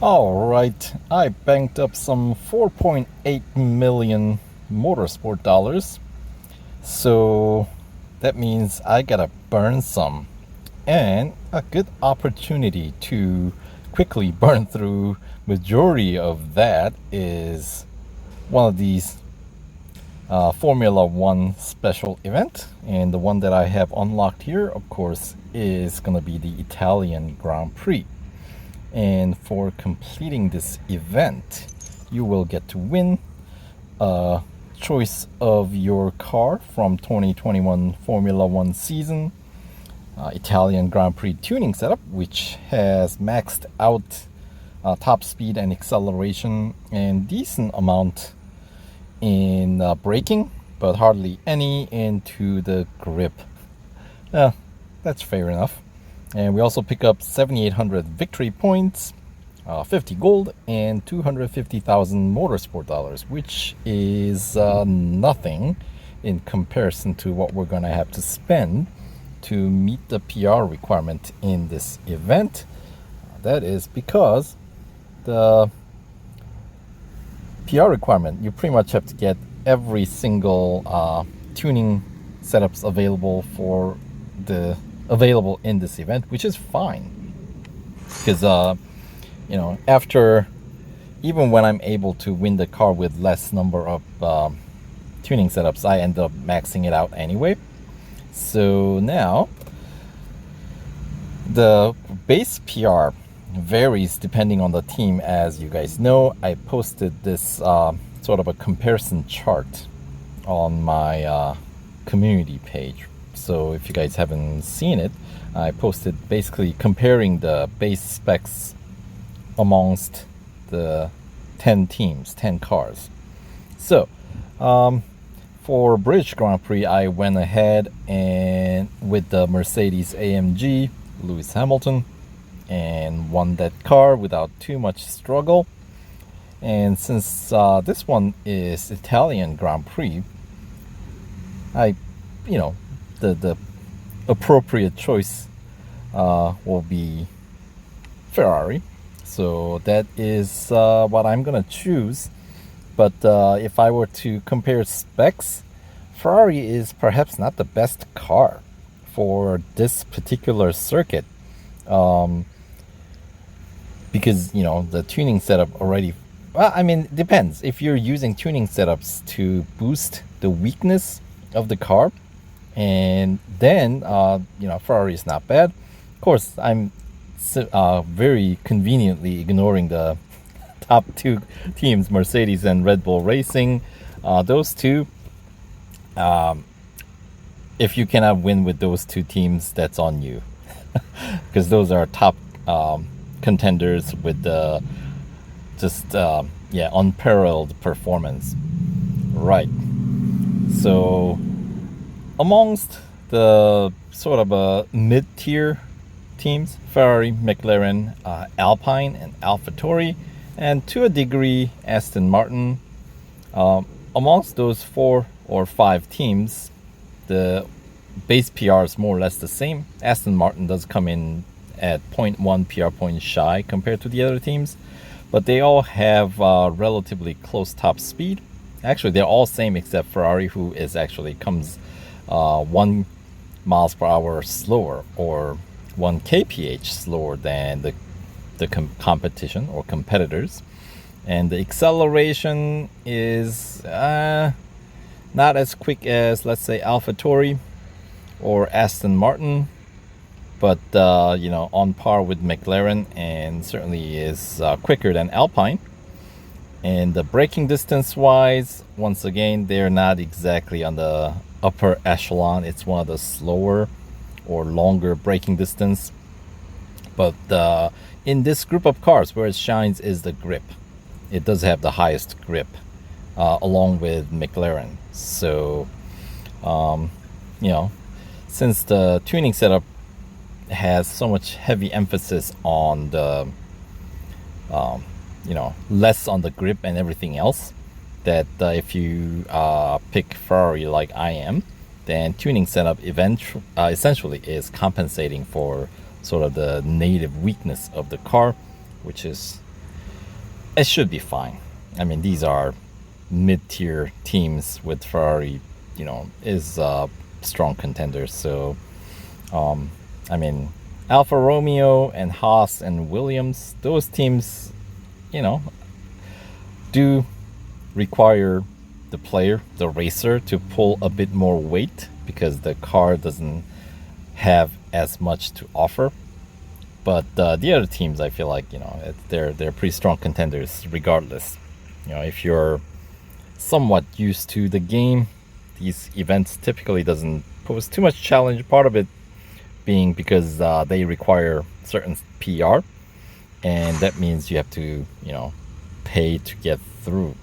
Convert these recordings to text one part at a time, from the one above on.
Alright, I banked up some 4.8 million motorsport dollars. So that means I gotta burn some. And a good opportunity to quickly burn through majority of that is one of these Formula One special event. And the one that I have unlocked here, of course, is gonna be the Italian Grand Prix. And for completing this event, you will get to win a choice of your car from 2021 Formula One season, Italian Grand Prix tuning setup, which has maxed out top speed and acceleration and decent amount in braking, but hardly any into the grip. That's fair enough. And we also pick up 7,800 victory points, 50 gold, and 250,000 motorsport dollars, which is nothing in comparison to what we're going to have to spend to meet the PR requirement in this event. That is because the PR requirement, you pretty much have to get every single tuning setups available in this event, which is fine because after, even when I'm able to win the car with less number of tuning setups, I end up maxing it out anyway. So now the base PR varies depending on the team. As you guys know, I posted this sort of a comparison chart on my community page. So if you guys haven't seen it, I posted basically comparing the base specs amongst the 10 teams, 10 cars. So for British Grand Prix, I went ahead and with the Mercedes AMG Lewis Hamilton and won that car without too much struggle. And since this one is Italian Grand Prix, the appropriate choice will be Ferrari. So that is what I'm gonna choose. But if I were to compare specs, Ferrari is perhaps not the best car for this particular circuit, because the tuning setup already, it depends. If you're using tuning setups to boost the weakness of the car, and then Ferrari is not bad. Of course, I'm very conveniently ignoring the top two teams, Mercedes and Red Bull Racing. Those two, if you cannot win with those two teams, that's on you, because those are top contenders with unparalleled performance. Right. So amongst the sort of mid-tier teams, Ferrari, McLaren, Alpine, and AlphaTauri, and to a degree Aston Martin, amongst those 4 or 5 teams, the base PR is more or less the same. Aston Martin does come in at 0.1 PR point shy compared to the other teams, but they all have relatively close top speed. Actually, they're all same except Ferrari, who is actually comes 1 miles per hour slower, or 1 kph slower than the competition or competitors. And the acceleration is not as quick as, let's say, AlphaTauri or Aston Martin, but on par with McLaren, and certainly is quicker than Alpine. And the braking distance wise, once again, they're not exactly on the upper echelon. It's one of the slower or longer braking distance. But in this group of cars, where it shines is the grip. It does have the highest grip, along with McLaren. So, since the tuning setup has so much heavy emphasis on the, less on the grip and everything else, that if you pick Ferrari like I am, then tuning setup essentially is compensating for sort of the native weakness of the car, which is it should be fine. I mean, these are mid-tier teams with Ferrari, is strong contenders. So, I mean, Alfa Romeo and Haas and Williams, those teams, do require the player, the racer, to pull a bit more weight because the car doesn't have as much to offer. But the other teams, I feel like they're pretty strong contenders regardless. If you're somewhat used to the game, these events typically doesn't pose too much challenge. Part of it being because they require certain PR, and that means you have to pay to get through.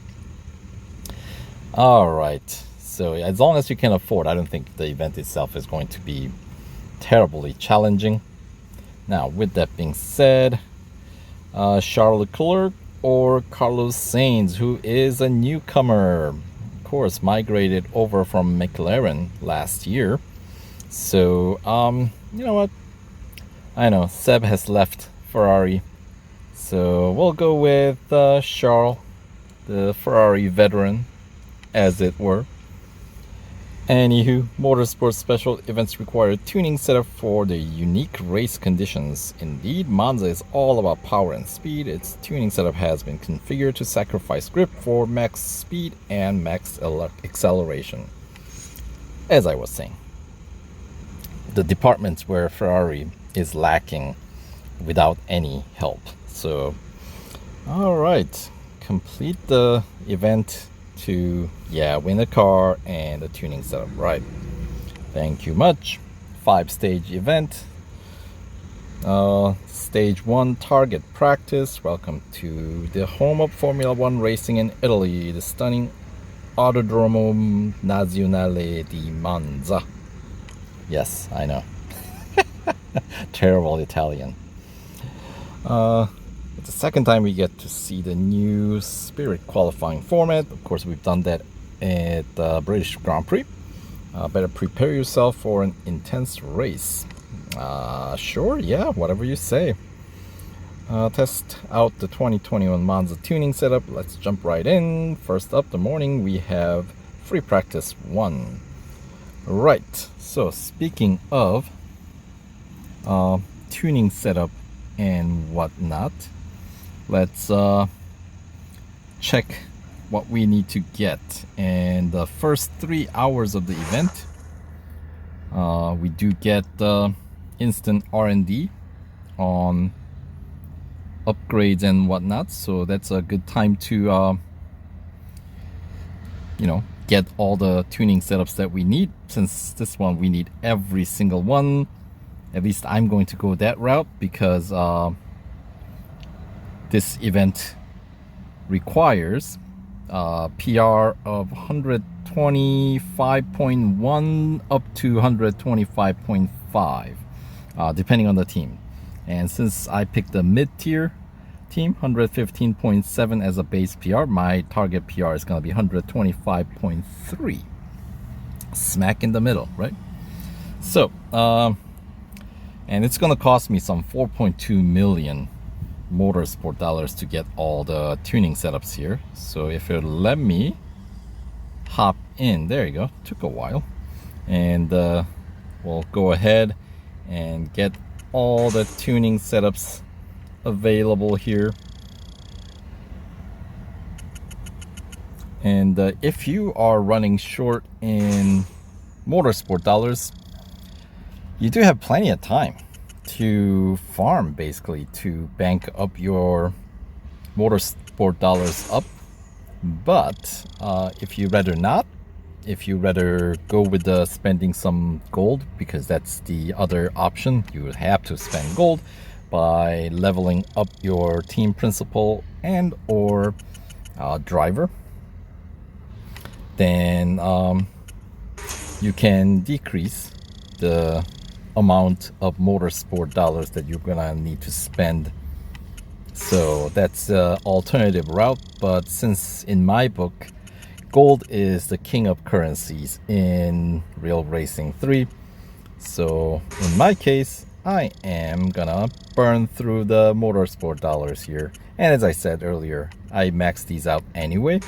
All right. So as long as you can afford, I don't think the event itself is going to be terribly challenging. Now, with that being said, Charles Leclerc or Carlos Sainz, who is a newcomer, of course, migrated over from McLaren last year. So, you know what? I know Seb has left Ferrari, so we'll go with Charles, the Ferrari veteran, as it were. Anywho, motorsport special events require a tuning setup for the unique race conditions. Indeed, Monza is all about power and speed. Its tuning setup has been configured to sacrifice grip for max speed and max acceleration. As I was saying, the departments where Ferrari is lacking without any help. So, all right, complete the event to win a car and a tuning setup. Right, thank you much. 5-stage event. Stage 1, target practice. Welcome to the home of Formula 1 racing in Italy, the stunning Autodromo Nazionale di Monza. Yes, I know. Terrible Italian. It's the second time we get to see the new Spirit qualifying format. Of course, we've done that at the British Grand Prix. Better prepare yourself for an intense race. Sure, yeah, whatever you say. Test out the 2021 Monza tuning setup. Let's jump right in. First up, the morning, we have free practice 1. Right, so speaking of tuning setup and whatnot, let's check what we need to get. And the first 3 hours of the event, we do get instant R&D on upgrades and whatnot, so that's a good time to get all the tuning setups that we need. Since this one we need every single one, at least I'm going to go that route, because this event requires PR of 125.1 up to 125.5, depending on the team. And since I picked the mid-tier team, 115.7 as a base PR, my target PR is going to be 125.3. Smack in the middle, right? So, and it's going to cost me some 4.2 million motorsport dollars to get all the tuning setups here. So if you let me hop in, there you go, took a while, and we'll go ahead and get all the tuning setups available here. And if you are running short in motorsport dollars, you do have plenty of time to farm, basically, to bank up your motorsport dollars up. But if you rather not, if you rather go with the spending some gold, because that's the other option, you would have to spend gold by leveling up your team principal and or driver, then you can decrease the amount of motorsport dollars that you're gonna need to spend. So that's the alternative route. But since in my book, gold is the king of currencies in Real Racing 3, so in my case, I am gonna burn through the motorsport dollars here. And as I said earlier, I maxed these out anyway.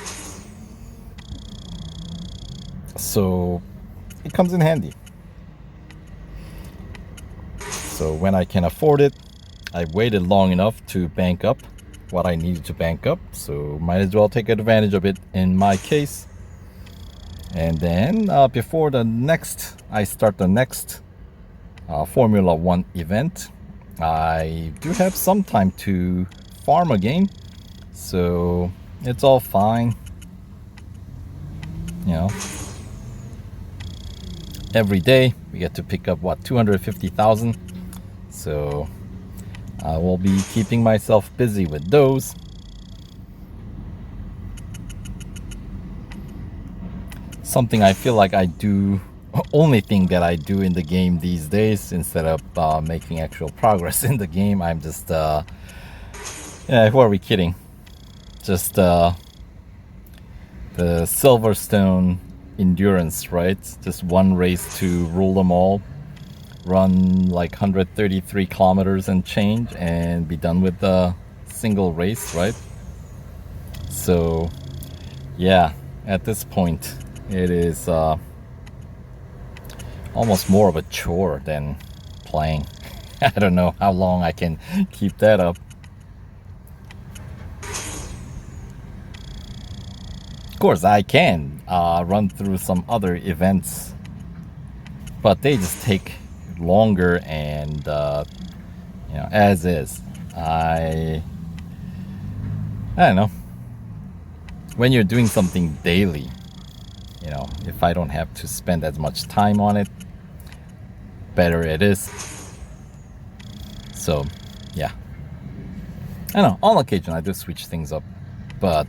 So it comes in handy. So when I can afford it, I waited long enough to bank up what I needed to bank up. So might as well take advantage of it in my case. And then before I start the next Formula One event, I do have some time to farm a game, so it's all fine. You know, every day we get to pick up 250,000. So I will be keeping myself busy with those. Something I feel like I do, only thing that I do in the game these days, instead of making actual progress in the game, I'm just, yeah, who are we kidding? Just the Silverstone endurance, right? Just one race to rule them all. Run like 133 kilometers and change and be done with the single race, right? So, yeah, at this point, it is almost more of a chore than playing. I don't know how long I can keep that up. Of course, I can run through some other events, but they just take longer, and you know, as is, I don't know, when you're doing something daily, you know, if I don't have to spend as much time on it, better it is. So yeah, I know on occasion I do switch things up, but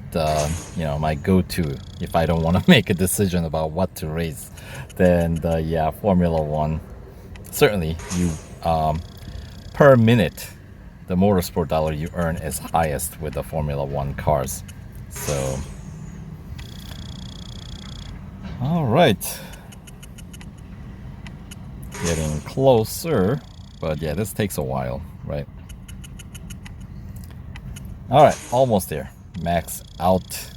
you know, my go-to, if I don't want to make a decision about what to race, then yeah, Formula One. Certainly, you per minute, the motorsport dollar you earn is highest with the Formula One cars. So, all right, getting closer, but yeah, this takes a while, right? All right, almost there. Max out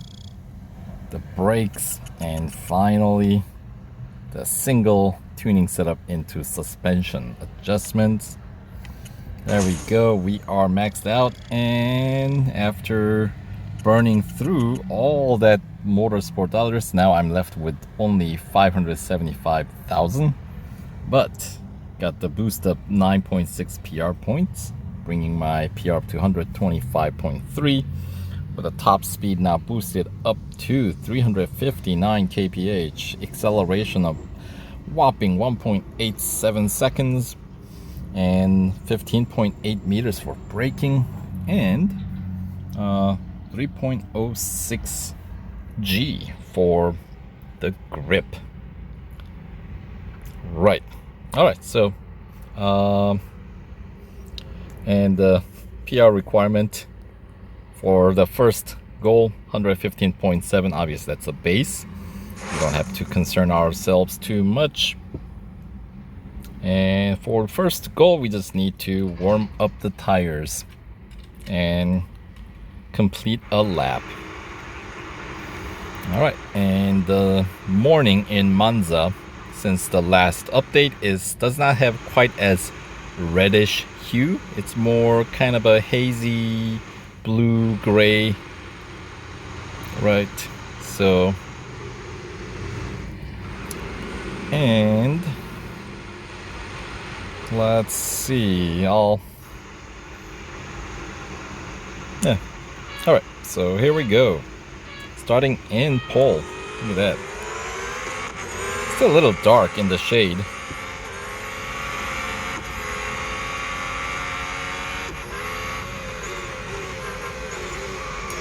the brakes, and finally the single tuning setup into suspension adjustments. There we go, we are maxed out, and after burning through all that motorsport dollars, now I'm left with only 575,000, but got the boost up 9.6 PR points, bringing my PR up to 125.3, with a top speed now boosted up to 359 kph, acceleration of whopping 1.87 seconds, and 15.8 meters for braking, and 3.06 G for the grip. Right. All right. So, and the PR requirement for the first goal, 115.7. Obviously, that's a base. We don't have to concern ourselves too much. And for the first goal, we just need to warm up the tires and complete a lap. All right, and the morning in Monza, since the last update does not have quite as reddish hue. It's more kind of a hazy blue gray, right? So, and let's see, yeah, all right, so here we go, starting in pole. Look at that, still a little dark in the shade.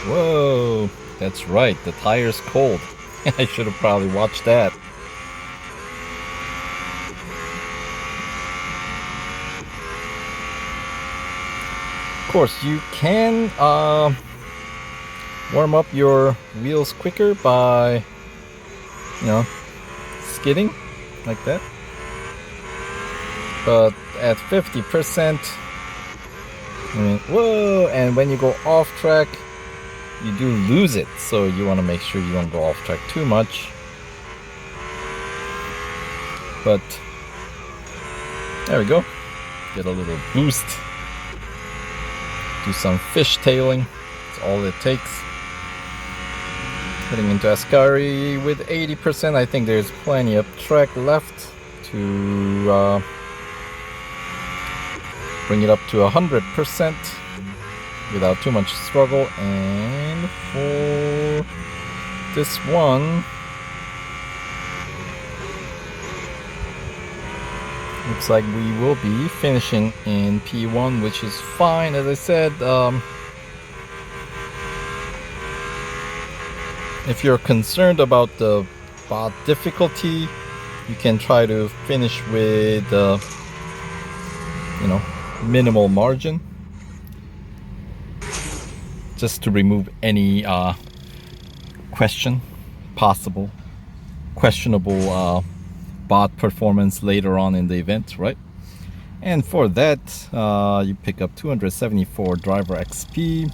Whoa, that's right, the tire's cold. I should have probably watched that. Of course, you can warm up your wheels quicker by, you know, skidding like that. But at 50%. Whoa, and when you go off track, you do lose it, so you want to make sure you don't go off track too much. But there we go, get a little boost, do some fishtailing, that's all it takes. Heading into Ascari with 80%. I think there's plenty of track left to bring it up to 100% without too much struggle. And for this one, looks like we will be finishing in P1, which is fine. As I said, if you're concerned about the bot difficulty, you can try to finish with minimal margin, just to remove any questionable bot performance later on in the event, right? And for that, you pick up 274 driver XP.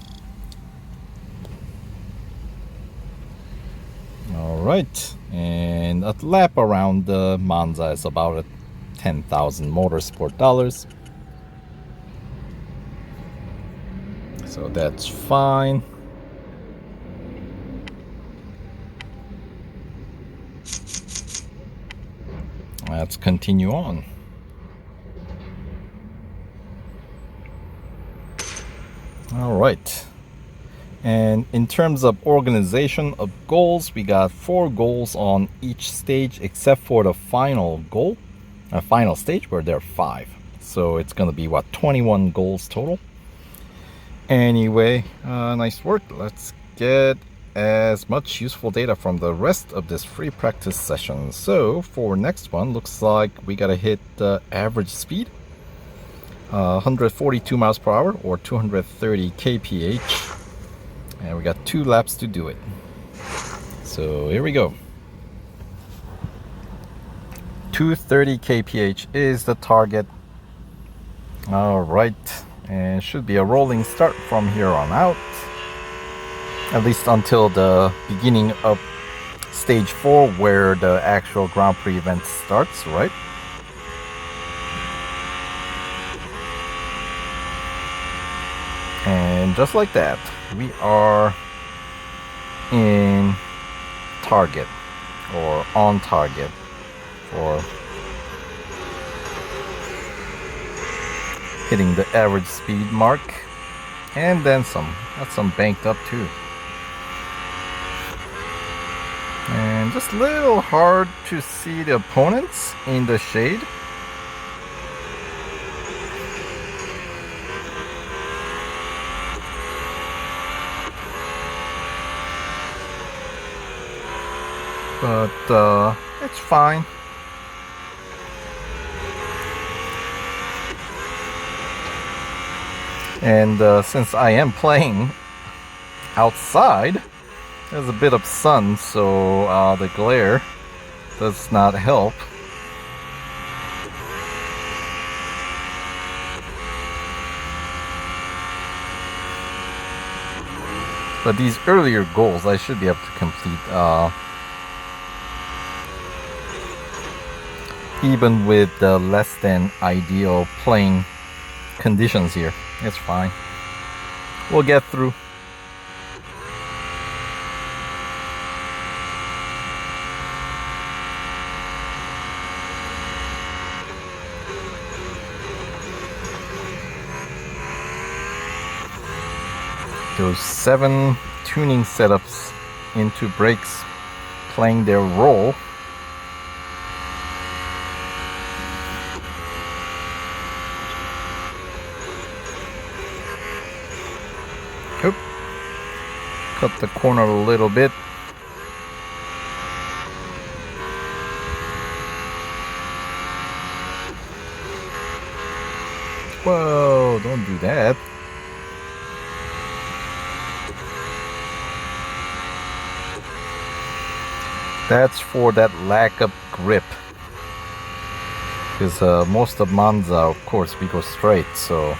Alright, and a lap around the Monza is about 10,000 motorsport dollars. So that's fine. Let's continue on. All right. And in terms of organization of goals, we got 4 goals on each stage except for the final goal, final stage where there are 5. So it's going to be what, 21 goals total. Anyway, nice work. Let's get as much useful data from the rest of this free practice session. So for next one, looks like we gotta hit the average speed, 142 miles per hour or 230 kph, and we got 2 laps to do it. So here we go. 230 kph is the target. All right, and should be a rolling start from here on out, at least until the beginning of stage 4, where the actual Grand Prix event starts, right? And just like that, we are in target, or on target, for hitting the average speed mark, and then some. Got some banked up too. And just a little hard to see the opponents in the shade. But it's fine. And since I am playing outside, there's a bit of sun, so the glare does not help. But these earlier goals I should be able to complete even with the less than ideal playing conditions here. It's fine. We'll get through. Those 7 tuning setups into brakes playing their role. Oop. Cut the corner a little bit. Whoa, don't do that. That's for that lack of grip. because most of Monza, of course, we go straight, so.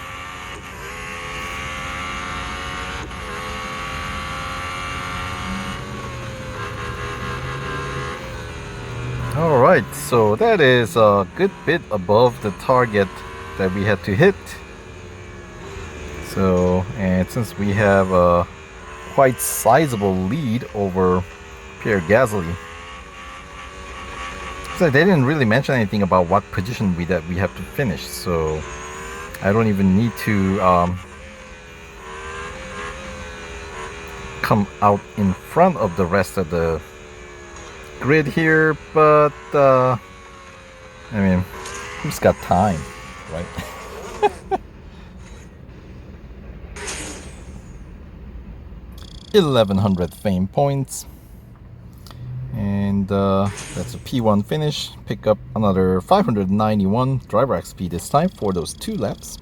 Alright, so that is a good bit above the target that we had to hit. So, and since we have a quite sizable lead over Pierre Gasly, so they didn't really mention anything about what position that we have to finish, so I don't even need to come out in front of the rest of the grid here, but I mean, who's got time, right? 1100 fame points, and that's a P1 finish. Pick up another 591 driver XP this time for those 2 laps.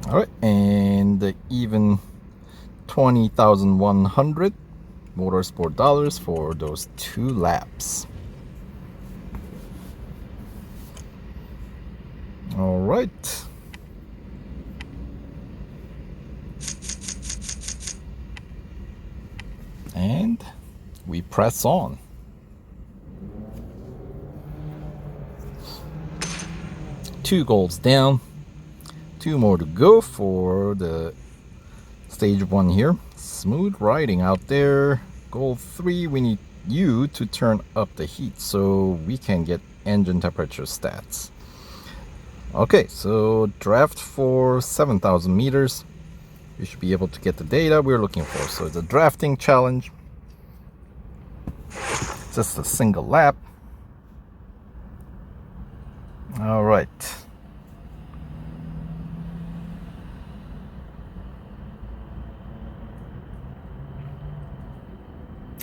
Alright, and even 20,100 motorsport dollars for those 2 laps. All right. And we press on. Two goals down, 2 more to go for the stage 1 here. Smooth riding out there. Goal 3, we need you to turn up the heat so we can get engine temperature stats. Okay, so draft for 7,000 meters. You should be able to get the data we're looking for. So it's a drafting challenge. Just a single lap. All right.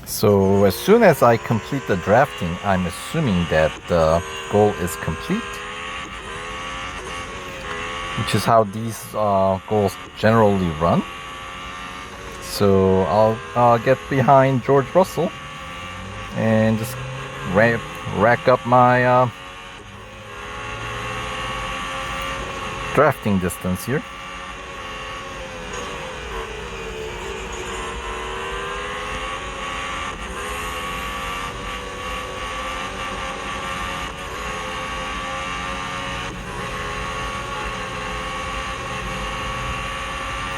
So as soon as I complete the drafting, I'm assuming that the goal is complete, which is how these goals generally run. So I'll get behind George Russell and just rack up my drafting distance here.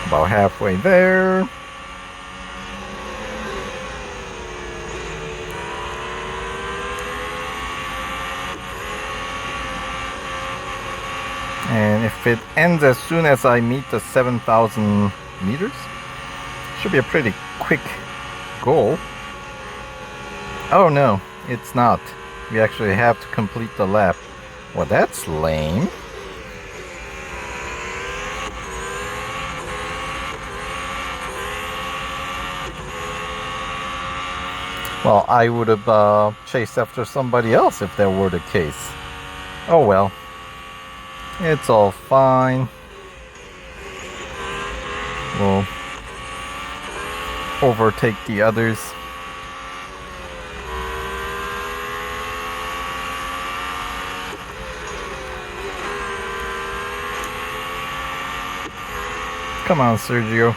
About halfway there. And if it ends as soon as I meet the 7,000 meters, should be a pretty quick goal. Oh no, it's not. We actually have to complete the lap. Well, that's lame. Well, I would have chased after somebody else if that were the case. Oh well. It's all fine. We'll overtake the others. Come on, Sergio.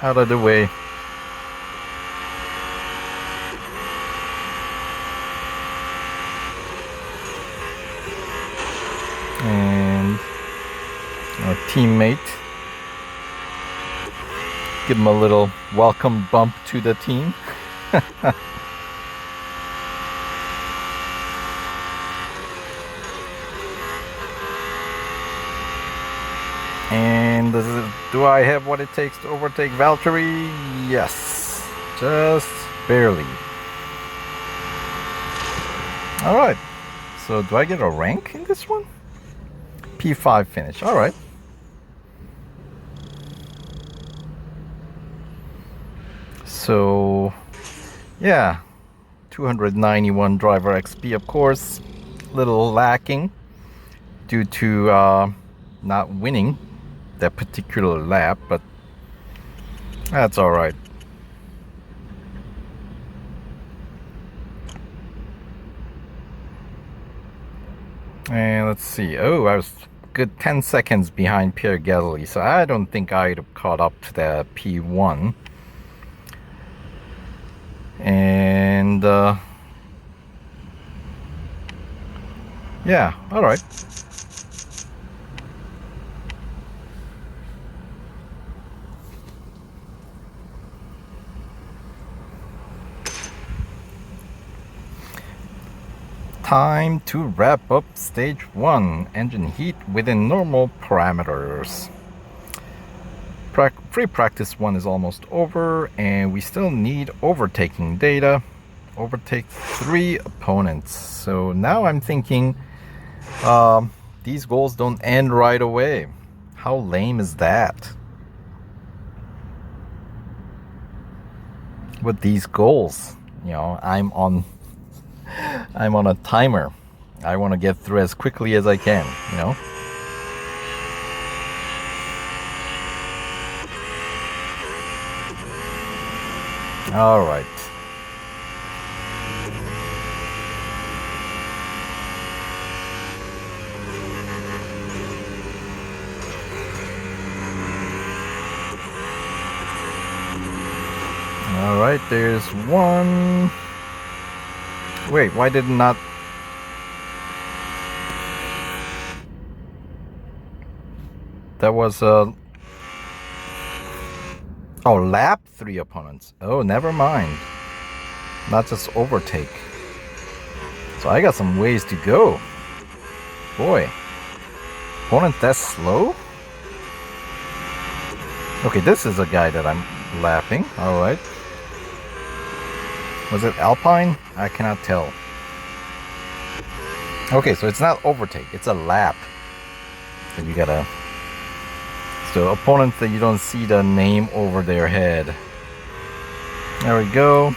Out of the way. And our teammate, give him a little welcome bump to the team. And do I have what it takes to overtake Valtteri? Yes, just barely. All right, so do I get a rank in this one? P5 finish. All right. So, yeah, 291 driver XP, of course, little lacking due to not winning that particular lap, but that's all right. And let's see. Oh, I was good 10 seconds behind Pierre Gasly, so I don't think I'd have caught up to the P1. And yeah, all right. Time to wrap up stage 1, engine heat within normal parameters. Pre-practice 1 is almost over, and we still need overtaking data. Overtake 3 opponents. So now I'm thinking these goals don't end right away. How lame is that? With these goals, you know, I'm on a timer. I want to get through as quickly as I can, you know. All right. All right, there's one. Wait, why did it not? That was oh, lap 3 opponents. Oh, never mind. Not just overtake. So I got some ways to go. Boy, opponent that slow? Okay, this is a guy that I'm lapping. All right. Was it Alpine? I cannot tell. Okay, so it's not overtake, it's a lap. So you gotta. So opponents that you don't see the name over their head. There we go.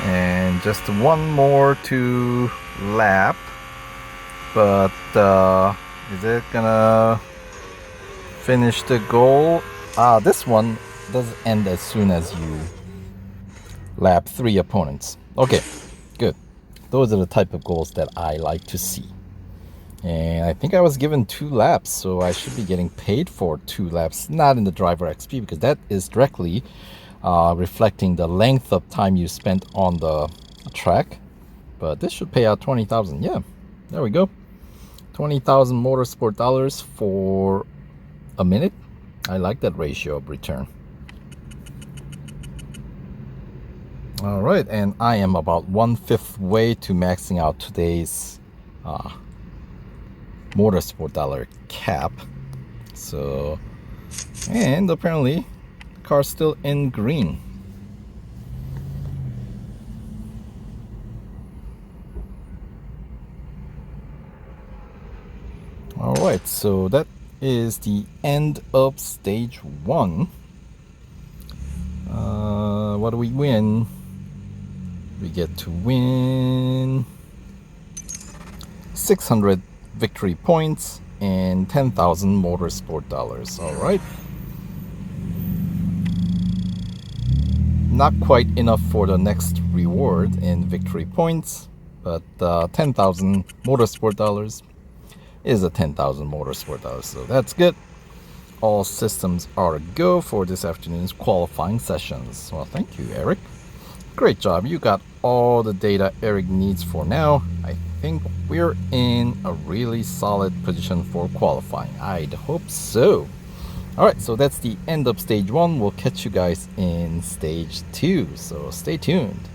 And just one more to lap. But is it gonna finish the goal? This one does end as soon as you lap 3 opponents. Okay, good. Those are the type of goals that I like to see. And I think I was given 2 laps, so I should be getting paid for 2 laps, not in the driver XP, because that is directly reflecting the length of time you spent on the track. But this should pay out 20,000. Yeah, there we go. 20,000 motorsport dollars for a minute. I like that ratio of return. All right, and I am about 1/5 way to maxing out today's motorsport dollar cap. So, and apparently the car's still in green. All right, so that is the end of stage 1. What do we win? We get to win 600 victory points and 10,000 motorsport dollars. All right. Not quite enough for the next reward in victory points, but 10,000 motorsport dollars is a 10,000 motorsport dollars, so that's good. All systems are a go for this afternoon's qualifying sessions. Well, thank you, Eric. Great job. You got all the data Eric needs for now. I think we're in a really solid position for qualifying. I'd hope so. All right, so that's the end of stage 1. We'll catch you guys in stage 2, so stay tuned.